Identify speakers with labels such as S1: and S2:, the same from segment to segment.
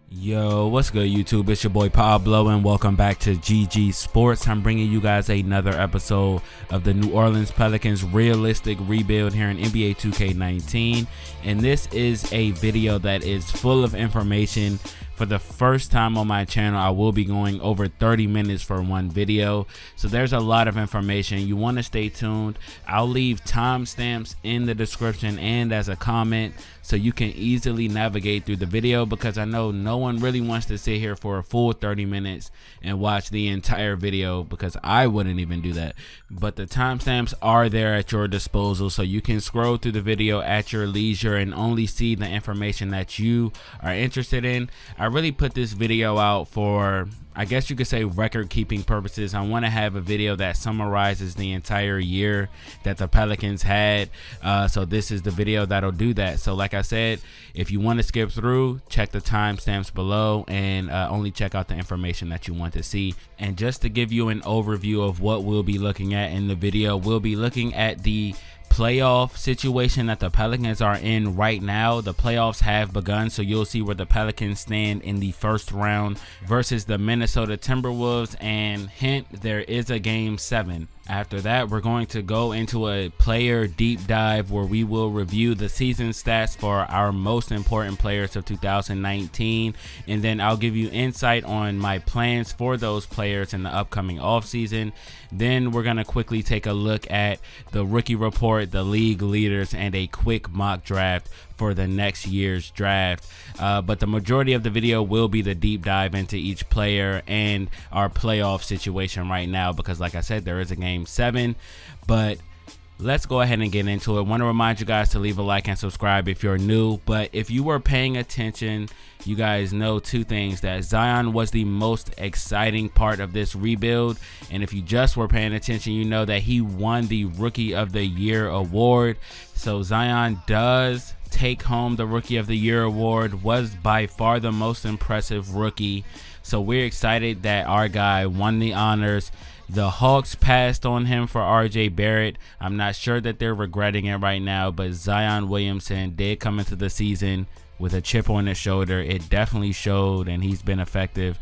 S1: Yo, what's good, YouTube? It's your boy Pablo, and welcome back to GG Sports. I'm bringing you guys another episode of the New Orleans Pelicans realistic rebuild here in NBA 2K19, and this is a video that is full of information. For the first time on my channel, I will be going over 30 minutes for one video, so there's a lot of information. You want to stay tuned. I'll leave timestamps in the description and as a comment so you can easily navigate through the video, because I know no one really wants to sit here for a full 30 minutes and watch the entire video, because I wouldn't even do that. But the timestamps are there at your disposal, so you can scroll through the video at your leisure and only see the information that you are interested in. I really put this video out for, I guess you could say, record keeping purposes. I want to have a video that summarizes the entire year that the Pelicans had, so this is the video that'll do that. So like I said, if you want to skip through, check the timestamps below and only check out the information that you want to see. And just to give you an overview of what we'll be looking at in the video, we'll be looking at the playoff situation that the Pelicans are in right now. The playoffs have begun, so you'll see where the Pelicans stand in the first round versus the Minnesota Timberwolves, and hint, there is a game 7. After that, we're going to go into a player deep dive where we will review the season stats for our most important players of 2019, and then I'll give you insight on my plans for those players in the upcoming offseason. Then we're going to quickly take a look at the rookie report, the league leaders, and a quick mock draft for the next year's draft. But the majority of the video will be the deep dive into each player and our playoff situation right now, because like I said, there is a game 7. But let's go ahead and get into it. Want to remind you guys to leave a like and subscribe if you're new. But if you were paying attention, you guys know two things: that Zion was the most exciting part of this rebuild, and if you just were paying attention, you know that he won the Rookie of the Year award. So Zion does take home the Rookie of the Year award, was by far the most impressive rookie. So we're excited that our guy won the honors. The Hawks passed on him for RJ Barrett. I'm not sure that they're regretting it right now, but Zion Williamson did come into the season with a chip on his shoulder. It definitely showed, and he's been effective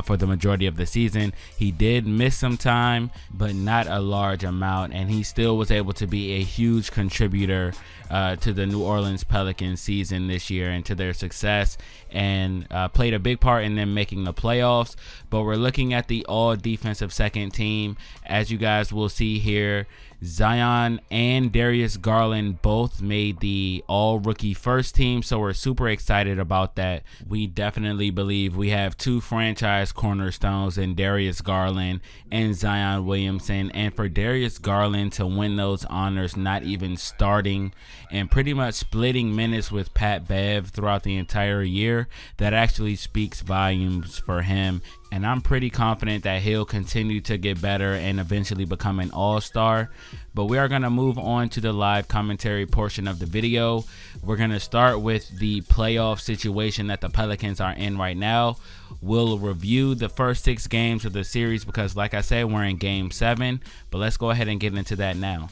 S1: for the majority of the season. He did miss some time, but not a large amount, and he still was able to be a huge contributor to the New Orleans Pelicans season this year and to their success, and played a big part in them making the playoffs. But we're looking at the all defensive second team. As you guys will see here, Zion and Darius Garland both made the all rookie first team, so we're super excited about that. We definitely believe we have two franchise cornerstones in Darius Garland and Zion Williamson, and for Darius Garland to win those honors, not even starting and pretty much splitting minutes with Pat Bev throughout the entire year, that actually speaks volumes for him. And I'm pretty confident that he'll continue to get better and eventually become an all-star. But we are going to move on to the live commentary portion of the video. We're going to start with the playoff situation that the Pelicans are in right now. We'll review the first 6 games of the series because, like I said, we're in game 7. But let's go ahead and get into that now.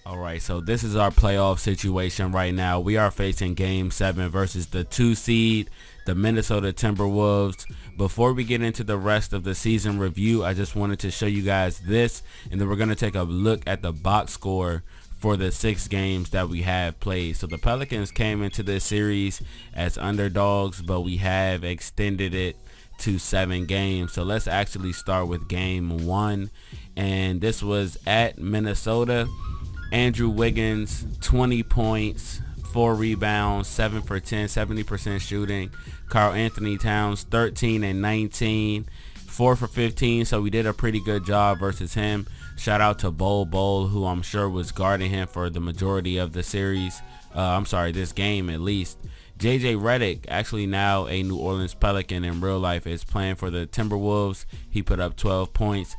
S1: Alright, so this is our playoff situation right now. We are facing game 7 versus the 2 seed, the Minnesota Timberwolves. Before we get into the rest of the season review, I just wanted to show you guys this, and then we're going to take a look at the box score for the 6 games that we have played. So the Pelicans came into this series as underdogs, but we have extended it to 7 games. So let's actually start with game 1, and this was at Minnesota. Andrew Wiggins, 20 points, 4 rebounds, 7 for 10, 70% shooting. Karl Anthony Towns, 13 and 19, 4 for 15. So we did a pretty good job versus him. Shout out to Bol, who I'm sure was guarding him for the majority of the series. This game at least. JJ Redick, actually now a New Orleans Pelican in real life, is playing for the Timberwolves. He put up 12 points.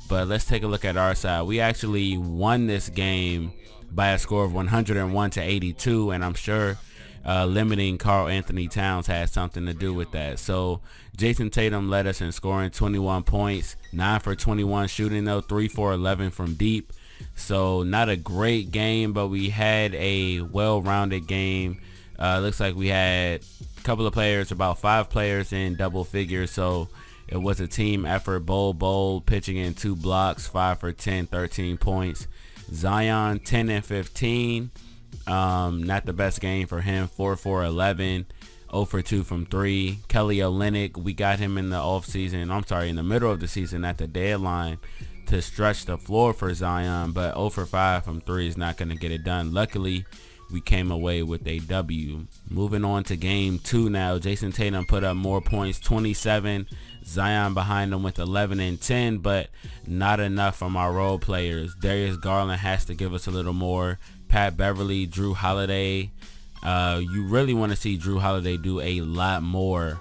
S1: But let's take a look at our side. We actually won this game by a score of 101-82, and I'm sure limiting Karl Anthony Towns had something to do with that. So Jason Tatum led us in scoring, 21 points, 9 for 21 shooting though, 3 for 11 from deep. So not a great game, but we had a well-rounded game. Looks like we had couple of players, about 5 players in double figures, so it was a team effort. Bol pitching in 2 blocks, 5 for 10, 13 points. Zion 10 and 15, not the best game for him, 4 for 11, 0 for 2 from 3. Kelly Olynyk, we got him in the middle of the season at the deadline to stretch the floor for Zion, but 0 for 5 from 3 is not going to get it done. Luckily, we came away with a W. Moving on to game 2 now. Jason Tatum put up more points, 27. Zion behind him with 11 and 10, but not enough from our role players. Darius Garland has to give us a little more. Pat Beverly, Drew Holiday. You really want to see Drew Holiday do a lot more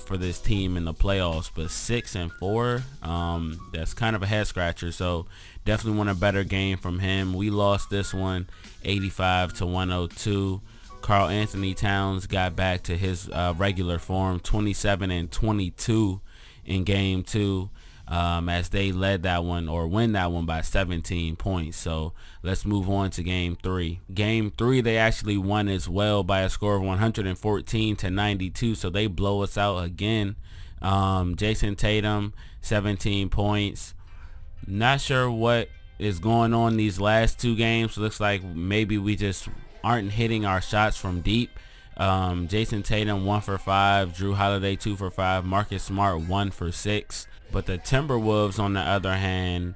S1: for this team in the playoffs, but 6 and 4, that's kind of a head scratcher. So definitely want a better game from him. We lost this one 85 to 102. Karl Anthony Towns got back to his regular form, 27 and 22 in game 2, as they led that one, or win that one, by 17 points. So let's move on to game 3. Game 3, they actually won as well by a score of 114 to 92. So they blow us out again. Jason Tatum, 17 points. Not sure what is going on these last 2 games. Looks like maybe we just aren't hitting our shots from deep. Jason Tatum 1 for 5, Drew Holiday 2 for 5, Marcus Smart 1 for 6. But the Timberwolves, on the other hand,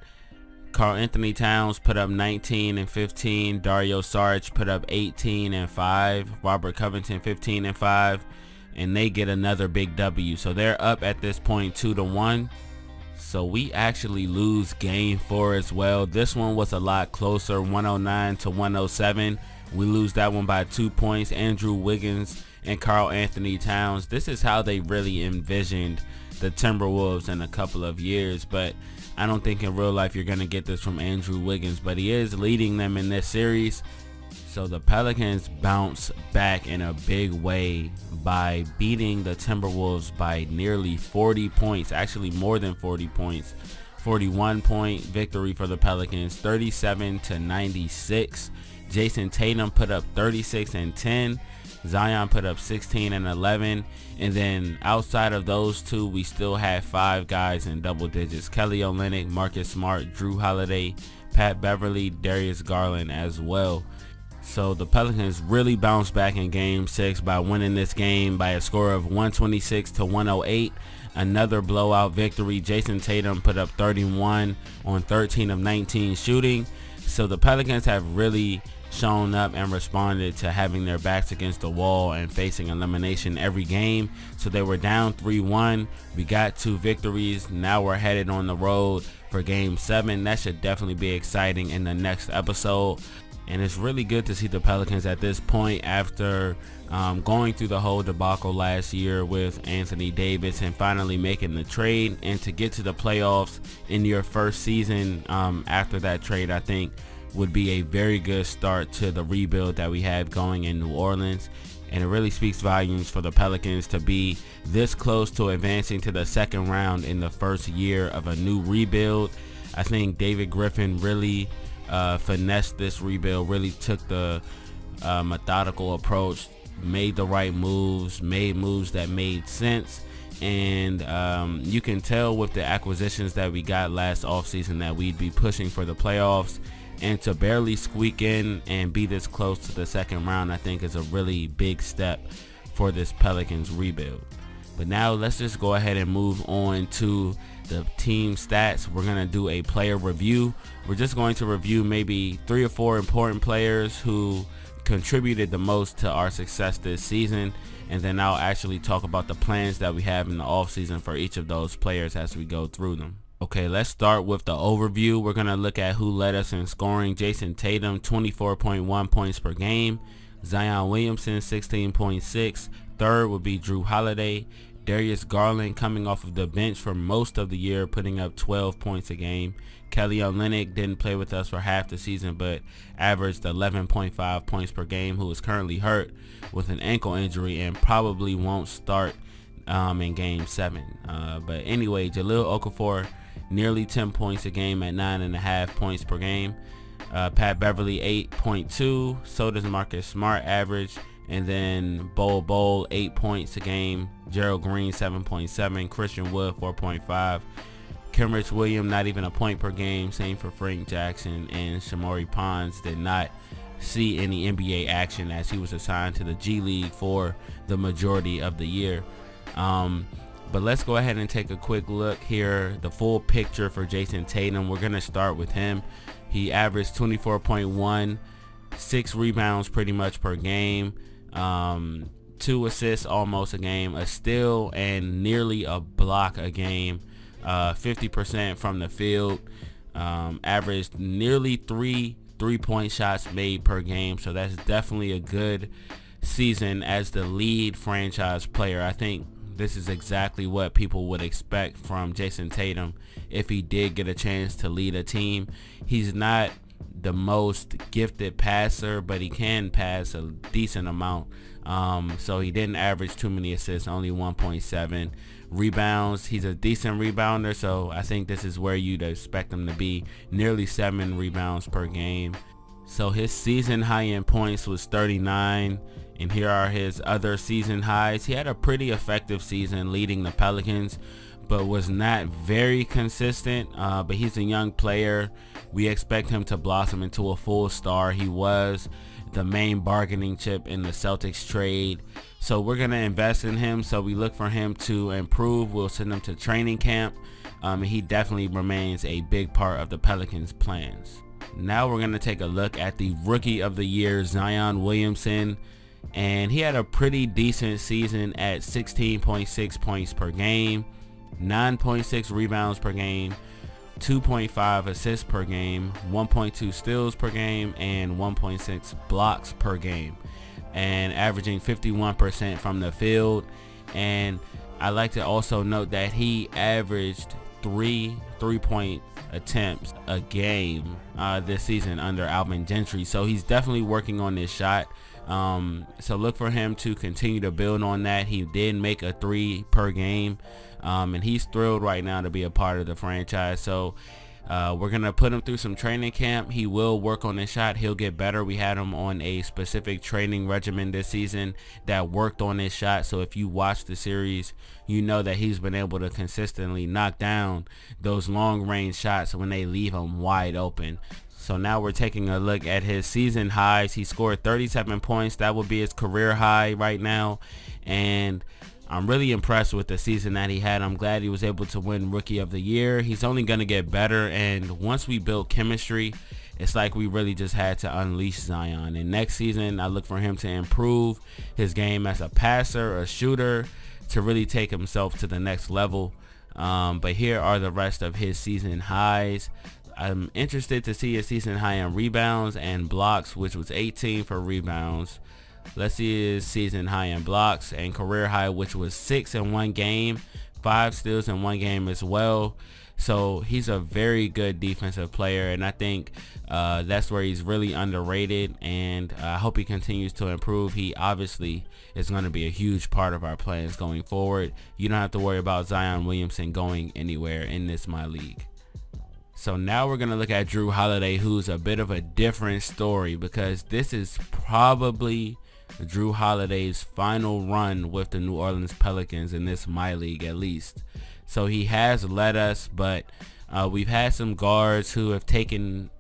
S1: Karl Anthony Towns put up 19 and 15, Dario Saric put up 18 and 5, Robert Covington 15 and 5, and they get another big W. So they're up at this point 2-1. So we actually lose game 4 as well. This one was a lot closer, 109 to 107. We lose that one by 2 points. Andrew Wiggins and Karl Anthony Towns. This is how they really envisioned the Timberwolves in a couple of years, but I don't think in real life you're going to get this from Andrew Wiggins, but he is leading them in this series. So the Pelicans bounce back in a big way by beating the Timberwolves by nearly 40 points, actually more than 40 points. 41-point victory for the Pelicans, 37 to 96. Jason Tatum put up 36 and 10. Zion put up 16 and 11. And then outside of those 2, we still had 5 guys in double digits. Kelly Olynyk, Marcus Smart, Drew Holiday, Pat Beverly, Darius Garland as well. So the Pelicans really bounced back in game 6 by winning this game by a score of 126 to 108. Another blowout victory. Jason Tatum put up 31 on 13 of 19 shooting. So the Pelicans have really shown up and responded to having their backs against the wall and facing elimination every game. So they were down 3-1. We got 2 victories. Now we're headed on the road for game 7. That should definitely be exciting in the next episode. And it's really good to see the Pelicans at this point after going through the whole debacle last year with Anthony Davis and finally making the trade, and to get to the playoffs in your first season after that trade, I think would be a very good start to the rebuild that we have going in New Orleans. And it really speaks volumes for the Pelicans to be this close to advancing to the second round in the first year of a new rebuild. I think David Griffin really finessed this rebuild, really took the methodical approach, made the right moves, made moves that made sense. And you can tell with the acquisitions that we got last offseason that we'd be pushing for the playoffs. And to barely squeak in and be this close to the second round, I think is a really big step for this Pelicans rebuild. But now let's just go ahead and move on to the team stats. We're going to do a player review. We're just going to review maybe 3 or 4 important players who contributed the most to our success this season. And then I'll actually talk about the plans that we have in the offseason for each of those players as we go through them. Okay, let's start with the overview. We're going to look at who led us in scoring. Jason Tatum, 24.1 points per game. Zion Williamson, 16.6. Third would be Drew Holiday. Darius Garland coming off of the bench for most of the year, putting up 12 points a game. Kelly Olynyk didn't play with us for half the season, but averaged 11.5 points per game, who is currently hurt with an ankle injury and probably won't start in game 7. But anyway, Jahlil Okafor, nearly 10 points a game at 9.5 points per game. Pat Beverly, 8.2. So does Marcus Smart, average And then Bol 8 points a game. Gerald Green 7.7. Christian Wood 4.5. Kenrich Williams not even a point per game. Same for Frank Jackson. And Shamori Pons did not see any NBA action as he was assigned to the G League for the majority of the year. But let's go ahead and take a quick look here. The full picture for Jason Tatum. We're going to start with him. He averaged 24.1, 6 rebounds pretty much per game, 2 assists almost a game, a steal, and nearly a block a game. 50% from the field. Averaged nearly 3 3-point shots made per game. So that's definitely a good season as the lead franchise player. I think this is exactly what people would expect from Jason Tatum if he did get a chance to lead a team. He's not the most gifted passer, but he can pass a decent amount. So he didn't average too many assists, only 1.7. Rebounds, he's a decent rebounder, so I think this is where you'd expect him to be, nearly 7 rebounds per game. So his season high in points was 39, and here are his other season highs. He had a pretty effective season leading the Pelicans, but was not very consistent. But he's a young player. We expect him to blossom into a full star. He was the main bargaining chip in the Celtics trade, so we're going to invest in him. So we look for him to improve. We'll send him to training camp. He definitely remains a big part of the Pelicans' plans. Now we're going to take a look at the Rookie of the Year, Zion Williamson. And he had a pretty decent season at 16.6 points per game, 9.6 rebounds per game, 2.5 assists per game, 1.2 steals per game, and 1.6 blocks per game, and averaging 51% from the field. And I like to also note that he averaged 3 3-point attempts a game this season under Alvin Gentry. So he's definitely working on this shot. So look for him to continue to build on that. He did make a 3 per game, and he's thrilled right now to be a part of the franchise. So we're going to put him through some training camp. He will work on his shot. He'll get better. We had him on a specific training regimen this season that worked on his shot. So if you watch the series, you know that he's been able to consistently knock down those long range shots when they leave him wide open. So now we're taking a look at his season highs. He scored 37 points. That would be his career high right now. And I'm really impressed with the season that he had. I'm glad he was able to win Rookie of the Year. He's only going to get better. And once we build chemistry, it's like we really just had to unleash Zion. And next season, I look for him to improve his game as a passer, a shooter, to really take himself to the next level. But here are the rest of his season highs. I'm interested to see his season high in rebounds and blocks, which was 18 for rebounds. Let's see his season high in blocks and career high, which was 6 in one game, 5 steals in one game as well. So he's a very good defensive player, and I think that's where he's really underrated, and I hope he continues to improve. He obviously is going to be a huge part of our plans going forward. You don't have to worry about Zion Williamson going anywhere in this MyLeague. So now we're going to look at Jrue Holiday, who's a bit of a different story, because this is probably Jrue Holiday's final run with the New Orleans Pelicans in this MyLeague at least. So he has led us, but we've had some guards who have taken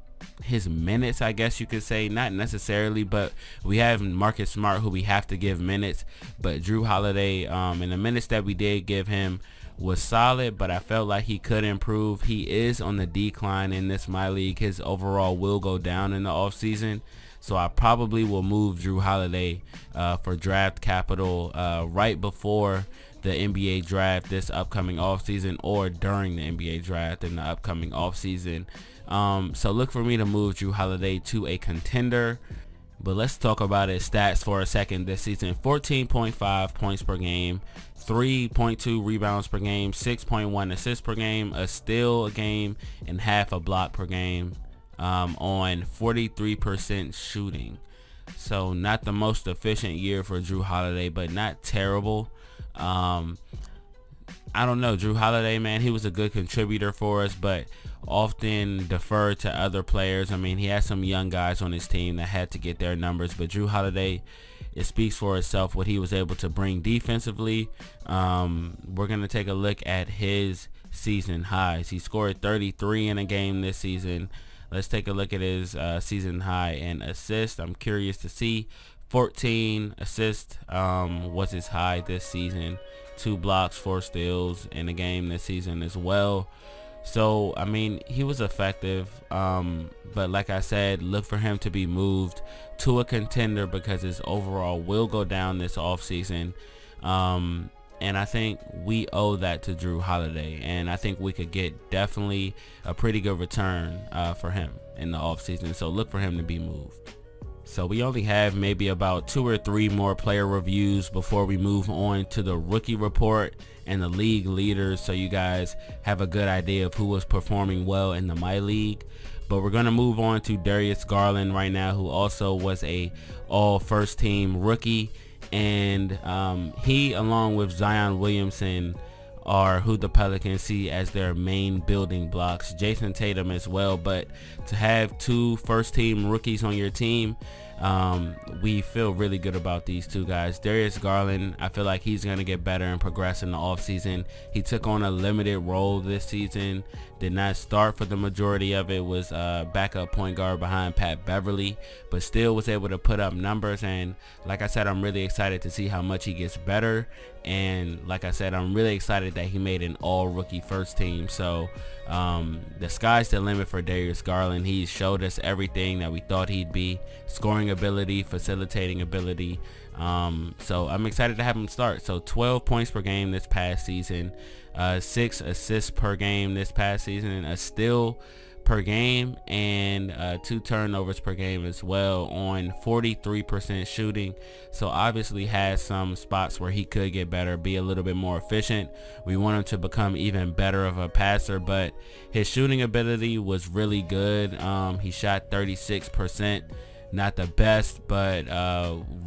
S1: his minutes, I guess you could say. Not necessarily, but we have Marcus Smart, who we have to give minutes. But Jrue Holiday, in the minutes that we did give him, was solid, but I felt like he could improve. He is on the decline in this MyLeague. His overall will go down in the offseason. So I probably will move Jrue Holiday for draft capital right before the NBA draft this upcoming offseason, or during the NBA draft in the upcoming offseason. So look for me to move Jrue Holiday to a contender. But let's talk about his stats for a second this season. 14.5 points per game, 3.2 rebounds per game, 6.1 assists per game, a steal a game, and half a block per game on 43% shooting. So not the most efficient year for Jrue Holiday, but not terrible. I don't know, Jrue Holiday, man, he was a good contributor for us, but often deferred to other players. I mean, he had some young guys on his team that had to get their numbers, but Jrue Holiday it speaks for itself what he was able to bring defensively. We're going to take a look at his season highs. He scored 33 in a game this season. Let's take a look at his season high in assists. I'm curious to see. 14 assists was his high this season. 2 blocks, 4 steals in a game this season as well. So, I mean, he was effective. But like I said, look for him to be moved to a contender because his overall will go down this offseason. And I think we owe that to Jrue Holiday. And I think we could get definitely a pretty good return for him in the offseason. So look for him to be moved. So we only have maybe about 2 or 3 more player reviews before we move on to the rookie report and the league leaders, so you guys have a good idea of who was performing well in the MyLeague. But we're going to move on to Darius Garland right now, who also was a all first team rookie. And he, along with Zion Williamson, are who the Pelicans see as their main building blocks. Jason Tatum as well. But to have 2 first team rookies on your team, we feel really good about these 2 guys. Darius Garland, I feel like he's going to get better and progress in the offseason. He took on a limited role this season, did not start for the majority of it, was backup point guard behind Pat Beverly, but still was able to put up numbers. And like I said, I'm really excited to see how much he gets better. And like I said, I'm really excited that he made an all rookie first team. So the sky's the limit for Darius Garland. He showed us everything that we thought he'd be: scoring ability, facilitating ability. So I'm excited to have him start. So 12 points per game this past season, 6 assists per game this past season, a steal per game, and 2 turnovers per game as well, on 43% shooting. So obviously has some spots where he could get better, be a little bit more efficient. We want him to become even better of a passer, but his shooting ability was really good. He shot 36%. Not the best, but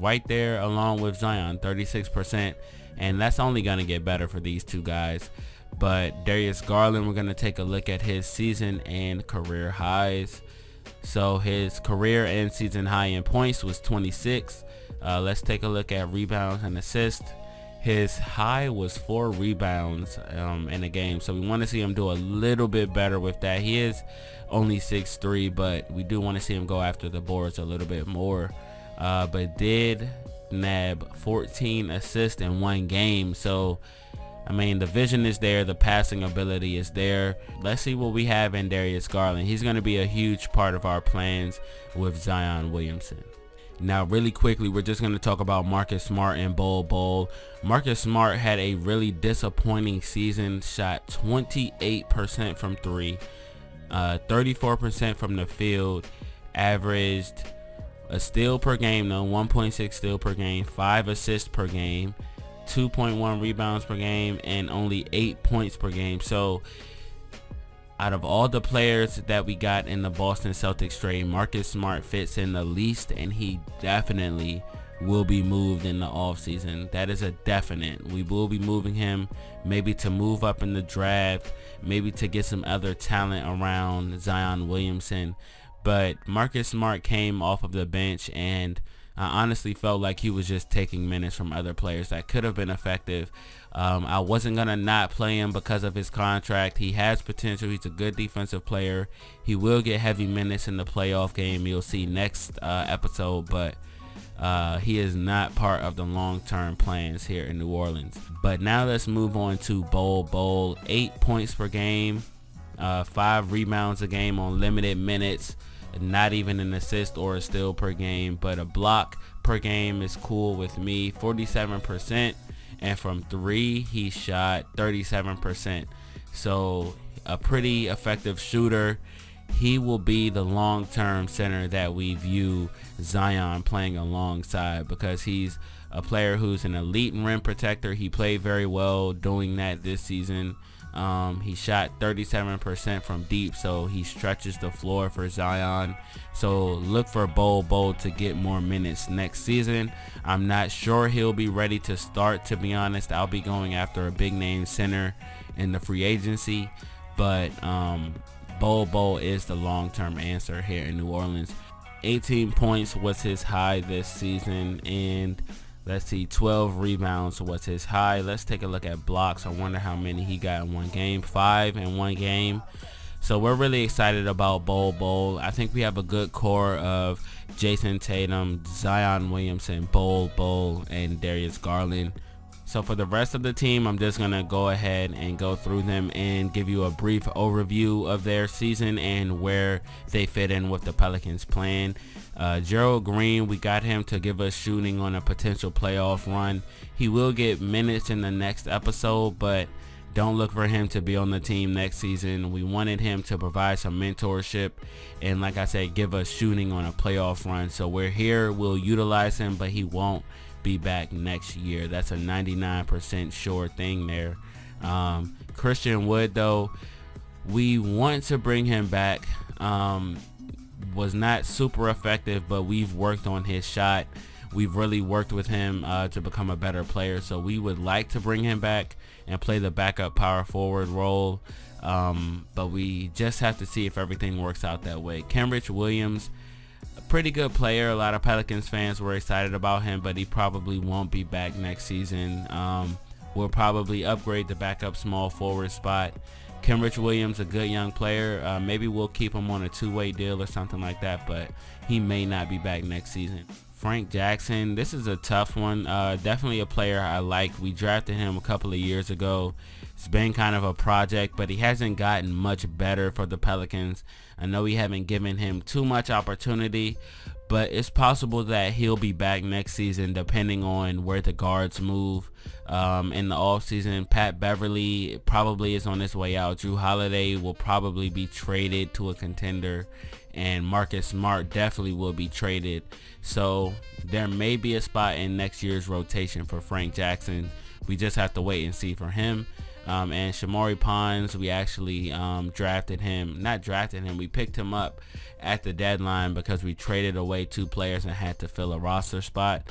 S1: right there along with Zion, 36%. And that's only going to get better for these 2 guys. But Darius Garland, we're going to take a look at his season and career highs. So his career and season high in points was 26. Let's take a look at rebounds and assists. His high was 4 rebounds in a game. So we want to see him do a little bit better with that. He is only 6'3", but we do want to see him go after the boards a little bit more. But did nab 14 assists in 1 game. So I mean, the vision is there, the passing ability is there. Let's see what we have in Darius Garland. He's going to be a huge part of our plans with Zion Williamson. Now, really quickly, we're just going to talk about Marcus Smart and Bol Bol. Marcus Smart had a really disappointing season, shot 28% from 3, 34% from the field, averaged a steal per game, though, 1.6 steal per game, 5 assists per game, 2.1 rebounds per game, and only 8 points per game. So out of all the players that we got in the Boston Celtics trade, Marcus Smart fits in the least, and he definitely will be moved in the offseason. That is a definite. We will be moving him, maybe to move up in the draft, maybe to get some other talent around Zion Williamson. But Marcus Smart came off of the bench, and I honestly felt like he was just taking minutes from other players that could have been effective. I wasn't going to not play him because of his contract. He has potential. He's a good defensive player. He will get heavy minutes in the playoff game. You'll see next episode, but he is not part of the long-term plans here in New Orleans. But now let's move on to Bol Bol. 8 points per game, 5 rebounds a game on limited minutes. Not even an assist or a steal per game, but a block per game is cool with me. 47%, and from 3 he shot 37%. So a pretty effective shooter. He will be the long-term center that we view Zion playing alongside, because he's a player who's an elite rim protector. He played very well doing that this season. He shot 37% from deep, so he stretches the floor for Zion. So look for Bol Bol to get more minutes next season. I'm not sure he'll be ready to start, to be honest. I'll be going after a big name center in the free agency, but Bol Bol is the long-term answer here in New Orleans. 18 points was his high this season, and let's see, 12 rebounds was his high. Let's take a look at blocks. I wonder how many he got in one game. 5 in one game. So we're really excited about Bol. I think we have a good core of Jason Tatum, Zion Williamson, Bol, and Darius Garland. So for the rest of the team, I'm just going to go ahead and go through them and give you a brief overview of their season and where they fit in with the Pelicans plan. Gerald Green, we got him to give us shooting on a potential playoff run. He will get minutes in the next episode, but don't look for him to be on the team next season. We wanted him to provide some mentorship and, like I said, give us shooting on a playoff run. So we're here. We'll utilize him, but he won't be back next year. That's a 99% sure thing there. Christian Wood, though, we want to bring him back. Was not super effective, but we've worked on his shot. We've really worked with him to become a better player. So we would like to bring him back and play the backup power forward role. But we just have to see if everything works out that way. Kenrich Williams, a pretty good player. A lot of Pelicans fans were excited about him, but he probably won't be back next season. We'll probably upgrade the backup small forward spot. Kenrich Williams, a good young player. Maybe we'll keep him on a two-way deal or something like that, but he may not be back next season. Frank Jackson, this is a tough one. Definitely a player I like. We drafted him a couple of years ago. It's been kind of a project, but he hasn't gotten much better for the Pelicans. I know we haven't given him too much opportunity, but it's possible that he'll be back next season depending on where the guards move. In the offseason, Pat Beverly probably is on his way out. Drew Holiday will probably be traded to a contender, and Marcus Smart definitely will be traded. So there may be a spot in next year's rotation for Frank Jackson. We just have to wait and see for him. And Shamori Pons, we actually we picked him up at the deadline because we traded away 2 players and had to fill a roster spot.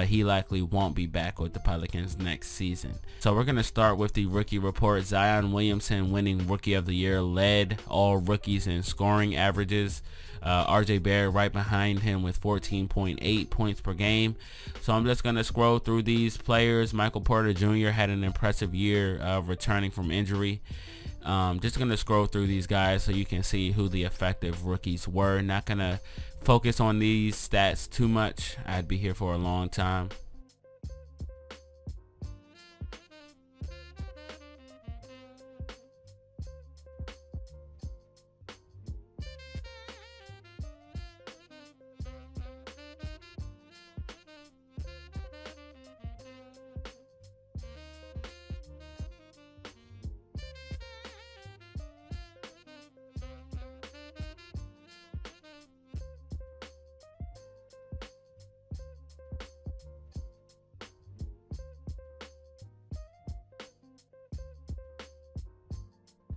S1: He likely won't be back with the Pelicans next season. So we're going to start with the rookie report. Zion Williamson winning Rookie of the Year, led all rookies in scoring averages. RJ Barrett right behind him with 14.8 points per game. So I'm just going to scroll through these players. Michael Porter Jr. had an impressive year returning from injury. Just going to scroll through these guys so you can see who the effective rookies were. Not going to focus on these stats too much. I'd be here for a long time.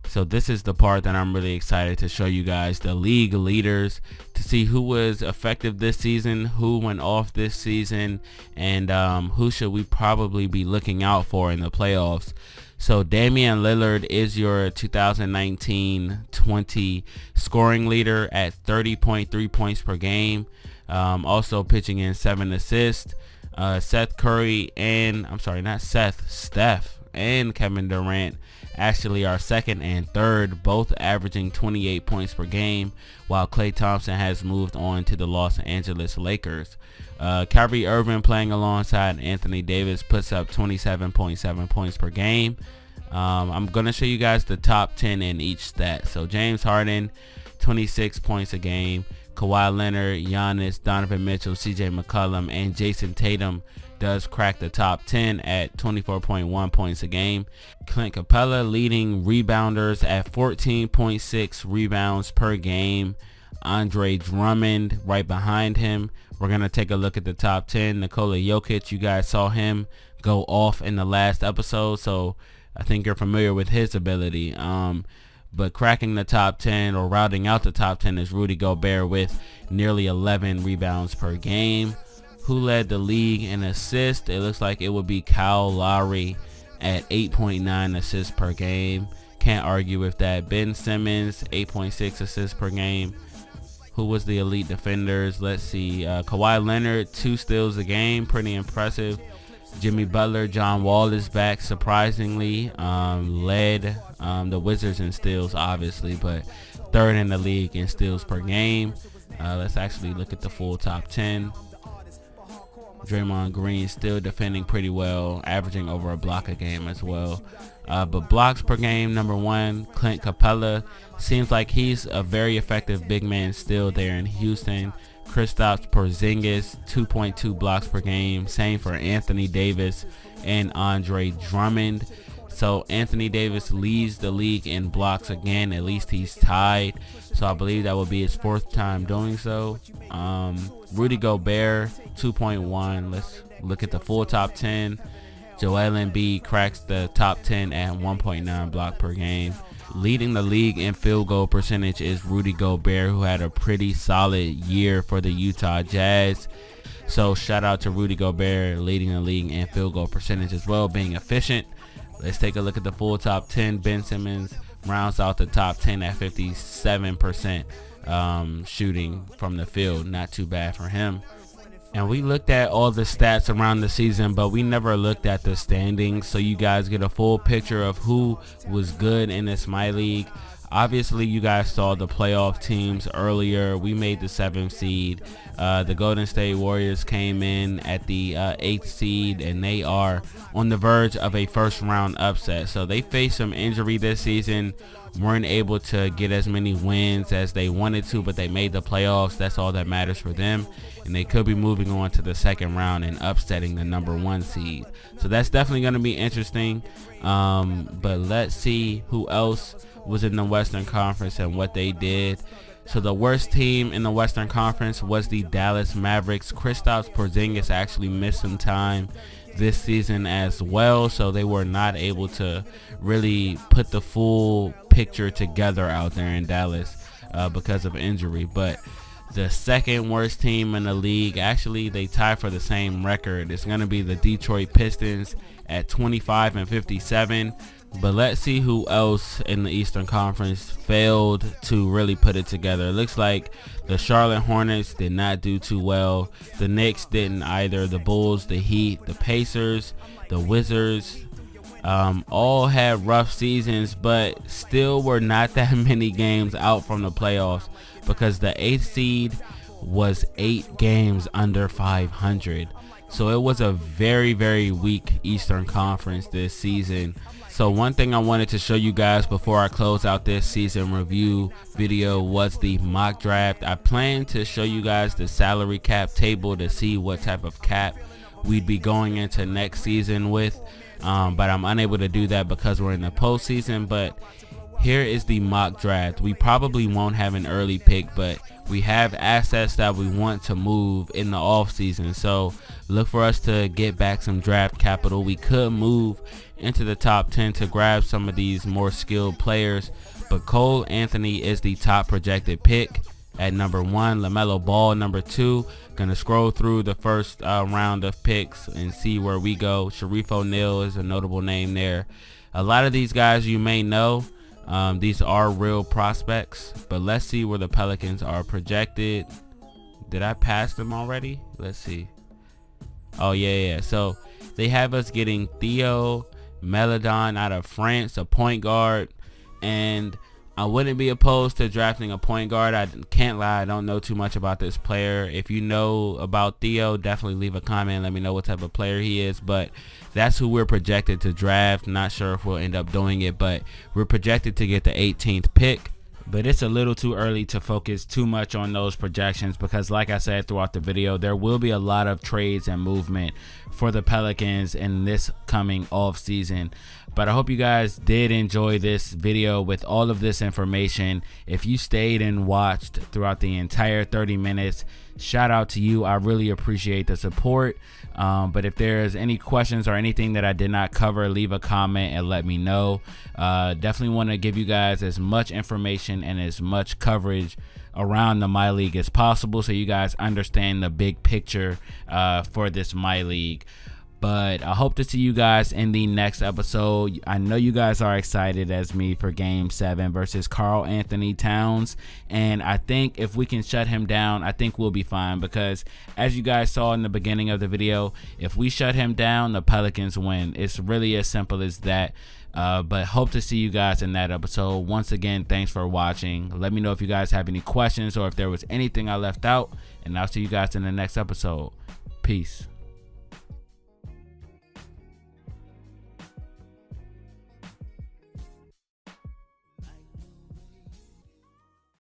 S1: So this is the part that I'm really excited to show you guys, the league leaders, to see who was effective this season, who went off this season, and who should we probably be looking out for in the playoffs. So Damian Lillard is your 2019-20 scoring leader at 30.3 points per game. Also pitching in 7 assists. Steph and Kevin Durant actually are second and third, both averaging 28 points per game, while Klay Thompson has moved on to the Los Angeles Lakers. Kyrie Irving, playing alongside Anthony Davis, puts up 27.7 points per game. I'm going to show you guys the top 10 in each stat. So James Harden, 26 points a game. Kawhi Leonard, Giannis, Donovan Mitchell, CJ McCollum, and Jason Tatum does crack the top 10 at 24.1 points a game. Clint Capella leading rebounders at 14.6 rebounds per game. Andre Drummond right behind him. We're going to take a look at the top 10. Nikola Jokic, you guys saw him go off in the last episode, so I think you're familiar with his ability. But cracking the top 10 or routing out the top 10 is Rudy Gobert with nearly 11 rebounds per game. Who led the league in assists? It looks like it would be Kyle Lowry at 8.9 assists per game. Can't argue with that. Ben Simmons, 8.6 assists per game. Who was the elite defenders? Let's see. Kawhi Leonard, 2 steals a game. Pretty impressive. Jimmy Butler, John Wall is back, surprisingly. Led the Wizards in steals, obviously, but 3rd in the league in steals per game. Let's actually look at the full top 10. Draymond Green still defending pretty well, averaging over a block a game as well. But blocks per game, number 1, Clint Capella. Seems like he's a very effective big man still there in Houston. Kristaps Porzingis, 2.2 blocks per game. Same for Anthony Davis and Andre Drummond. So Anthony Davis leads the league in blocks again. At least he's tied. So I believe that will be his 4th time doing so. Rudy Gobert, 2.1. Let's look at the full top 10. Joel Embiid cracks the top 10 at 1.9 block per game. Leading the league in field goal percentage is Rudy Gobert, who had a pretty solid year for the Utah Jazz. So shout out to Rudy Gobert, leading the league in field goal percentage as well, being efficient. Let's take a look at the full top 10. Ben Simmons rounds out the top 10 at 57% shooting from the field. Not too bad for him. And we looked at all the stats around the season, but we never looked at the standings, so you guys get a full picture of who was good in this MyLeague. Obviously, you guys saw the playoff teams earlier. We made the 7th seed. The Golden State Warriors came in at the 8th seed, and they are on the verge of a first-round upset. So they faced some injury this season, weren't able to get as many wins as they wanted to, but they made the playoffs. That's all that matters for them. And they could be moving on to the 2nd round and upsetting the number 1 seed. So that's definitely going to be interesting. But let's see who else was in the Western Conference and what they did. So the worst team in the Western Conference was the Dallas Mavericks. Kristaps Porzingis actually missed some time this season as well, so they were not able to really put the full picture together out there in Dallas because of injury. But the 2nd worst team in the league, actually they tie for the same record. It's going to be the Detroit Pistons at 25-57. But let's see who else in the Eastern Conference failed to really put it together. It looks like the Charlotte Hornets did not do too well. The Knicks didn't either. The Bulls, the Heat, the Pacers, the Wizards all had rough seasons, but still were not that many games out from the playoffs because the 8th seed was 8 games under 500. So it was a very, very weak Eastern Conference this season. So one thing I wanted to show you guys before I close out this season review video was the mock draft. I plan to show you guys the salary cap table to see what type of cap we'd be going into next season with. But I'm unable to do that because we're in the postseason. But here is the mock draft. We probably won't have an early pick, but we have assets that we want to move in the off season. So look for us to get back some draft capital. We could move into the top 10 to grab some of these more skilled players, but Cole Anthony is the top projected pick at number 1. LaMelo Ball number 2. Gonna scroll through the first round of picks and see where we go. Sharif O'Neal is a notable name there. A lot of these guys you may know. These are real prospects, but let's see where the Pelicans are projected. Did I pass them already? Let's see. Oh yeah. So they have us getting Theo Meladon out of France, a point guard, and I wouldn't be opposed to drafting a point guard. I can't lie, I don't know too much about this player. If you know about Theo, definitely leave a comment, let me know what type of player he is. But that's who we're projected to draft. Not sure if we'll end up doing it, but we're projected to get the 18th pick. But it's a little too early to focus too much on those projections because, like I said throughout the video, there will be a lot of trades and movement for the Pelicans in this coming off season. But I hope you guys did enjoy this video with all of this information. If you stayed and watched throughout the entire 30 minutes, shout out to you. I really appreciate the support. But if there's any questions or anything that I did not cover, leave a comment and let me know. Definitely want to give you guys as much information and as much coverage around the MyLeague as possible so you guys understand the big picture for this MyLeague. But I hope to see you guys in the next episode. I know you guys are excited as me for Game 7 versus Karl Anthony Towns. And I think if we can shut him down, I think we'll be fine. Because as you guys saw in the beginning of the video, if we shut him down, the Pelicans win. It's really as simple as that. But hope to see you guys in that episode. Once again, thanks for watching. Let me know if you guys have any questions or if there was anything I left out. And I'll see you guys in the next episode. Peace.